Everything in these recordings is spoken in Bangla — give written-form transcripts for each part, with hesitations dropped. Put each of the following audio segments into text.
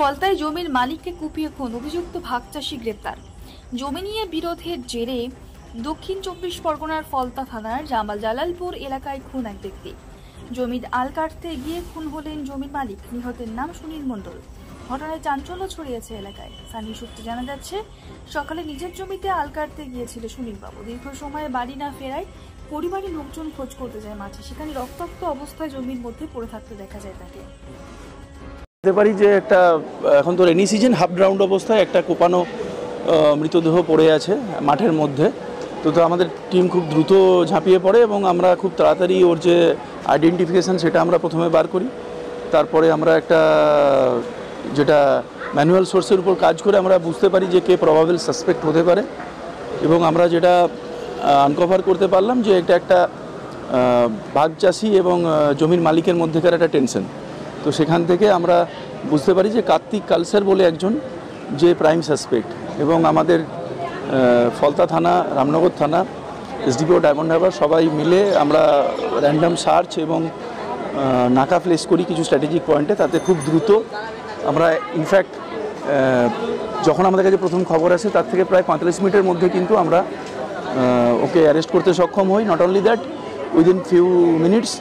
ফলতায় জমির মালিককে কুপিয়ে খুন, অভিযুক্ত ভাগ চাষী গ্রেপ্তার। জমি নিয়ে বিরোধের জেরে দক্ষিণ 24 পরগনার ফলতা থানার জালালপুর এলাকায় খুন এক ব্যক্তি। জমির আল কাটতে গিয়ে খুন হলেন জমির মালিক। নিহতের নাম সুনীল মণ্ডল। ঘটনায় চাঞ্চল্য ছড়িয়েছে এলাকায়। স্থানীয় সূত্রে জানা যাচ্ছে, সকালে নিজের জমিতে আল কাটতে গিয়েছিল সুনীলবাবু। দীর্ঘ সময়ে বাড়ি না ফেরায় পরিবারের লোকজন খোঁজ করতে যায় মাঠে। সেখানে রক্তাক্ত অবস্থায় জমির মধ্যে পড়ে থাকতে দেখা যায় তাকে। বলতে পারি যে একটা এখন তো রেনি সিজন, হাফ গ্রাউন্ড অবস্থায় একটা কোপানো মৃতদেহ পড়ে আছে মাঠের মধ্যে। তো আমাদের টিম খুব দ্রুত ঝাঁপিয়ে পড়ে এবং আমরা খুব তাড়াতাড়ি ওর যে আইডেন্টিফিকেশান সেটা আমরা প্রথমে বার করি। তারপরে আমরা একটা যেটা ম্যানুয়াল সোর্সের উপর কাজ করে আমরা বুঝতে পারি যে কে প্রবাবল সাসপেক্ট হতে পারে, এবং আমরা যেটা আনকভার করতে পারলাম যে এটা একটা ভাগ চাষি এবং জমির মালিকের মধ্যেকার একটা টেনশন। তো সেখান থেকে আমরা বুঝতে পারি যে কার্তিক কালসার বলে একজন যে প্রাইম সাসপেক্ট, এবং আমাদের ফলতা থানা, রামনগর থানা, এসডিপিও ডায়মন্ড হারবার সবাই মিলে আমরা র্যান্ডাম সার্চ এবং নাকা প্লেস করি কিছু স্ট্র্যাটেজিক পয়েন্টে। তাতে খুব দ্রুত আমরা ইনফ্যাক্ট যখন আমাদের কাছে প্রথম খবর আসে তার থেকে প্রায় 45 মিনিটের মধ্যে কিন্তু আমরা ওকে অ্যারেস্ট করতে সক্ষম হই। Not only that, within few minutes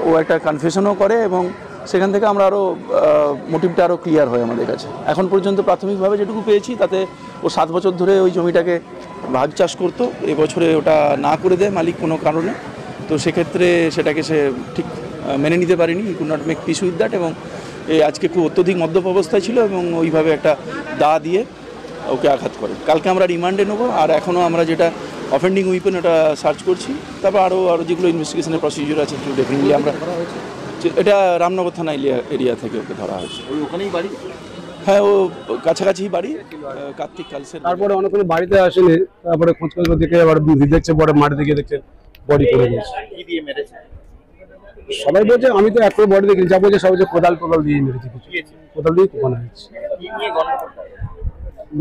ও একটা কনফেশনও করে, এবং সেখান থেকে আমরা আরও মোটিভটা আরও ক্লিয়ার হয় আমাদের কাছে। এখন পর্যন্ত প্রাথমিকভাবে যেটুকু পেয়েছি তাতে ও 7 বছর ধরে ওই জমিটাকে ভাগ চাষ করতো। এবছরে ওটা না করে দেয় মালিক কোনো কারণে। তো সেক্ষেত্রে সেটাকে সে ঠিক মেনে নিতে পারেনি, he could not make piece with that, এবং আজকে খুব অত্যধিক মদ্যপ অবস্থায় ছিল এবং ওইভাবে একটা দা দিয়ে ওকে আঘাত করে। কালকে আমরা রিমান্ডে নেবো, আর এখনও আমরা যেটা অফেন্ডিং উইপেন ওটা সার্চ করছি। তারপর আরও যেগুলো ইনভেস্টিগেশনের প্রসিডিউর আছে সেগুলো ডেফিনেটলি আমরা, এটা রামনগর থানা এরিয়া থেকে ওকে ধরা হয়েছে। ওখানেই বাড়ি? হ্যাঁ, ও কাছাকাছি বাড়ি, কার্তিক কালসের। তারপরে অনেকক্ষণ বাড়িতে আসেনি, তারপরে খোঁজ খোঁজ দেখে আবার দেখছে, পরে মাঠে দিকে দেখছে বডি পড়ে গেছে। কি দিয়ে মেরেছে? সবাই বলছে, আমি তো একটা বডি দেখিনি, যা বলছে সবাই যে কোদাল দিয়ে মেরেছে, কিছু কোদাল দিয়ে কোপানো হয়েছে।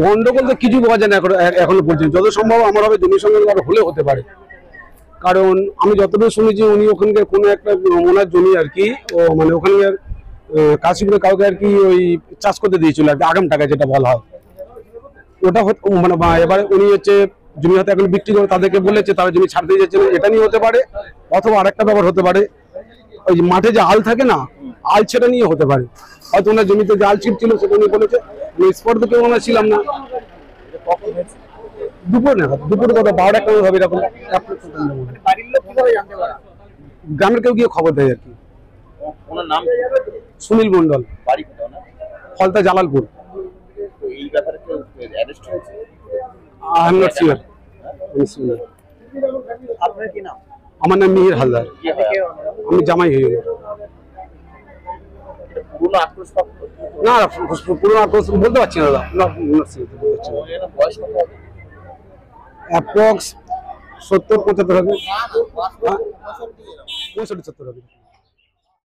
গন্ডগোল তো কিছু বোঝা যায় না এখনো পর্যন্ত। যত সম্ভব আমার হবে জমির সঙ্গে হলে হতে পারে, কারণ আমি যতটুকু শুনেছি উনি ওখানকার কোনো একটা ওনার জমি আর কি, ও মানে ওখানকার কাশিপুরে কাউকে আর কি ওই চাষ করতে দিয়েছিল আর কি, আগাম টাকা যেটা বলা হয় ওটা মানে। এবারে উনি হচ্ছে জমি হয়তো এখন বিক্রি করে তাদেরকে বলেছে, তারা জমি ছাড়তে যাচ্ছে না, এটা নিয়ে হতে পারে। অথবা আরেকটা ব্যাপার হতে পারে, ওই মাঠে যে আল থাকে না, আল ছেটা নিয়ে হতে পারে। হয়তো ওনার জমিতে যে আল ছিটছিল সেটা নিয়ে বলেছে। স্পট থেকে ওনারা ছিলাম না, দুপুর নাগাদ, দুপুর কথা 12-1 হবে এরকম। গ্রামের কেউ গিয়ে খবর দেয় আর কি। সুনীল মণ্ডল, ফলতা জালালপুর। আমার নাম মিহির হালদার, আমি জামাই হয়ে গেল। না, পুরো আক্রোশ বলতে পারছি না দাদা, অ্যাপ্রক্স 70-75 হবে, 65-70 হবে।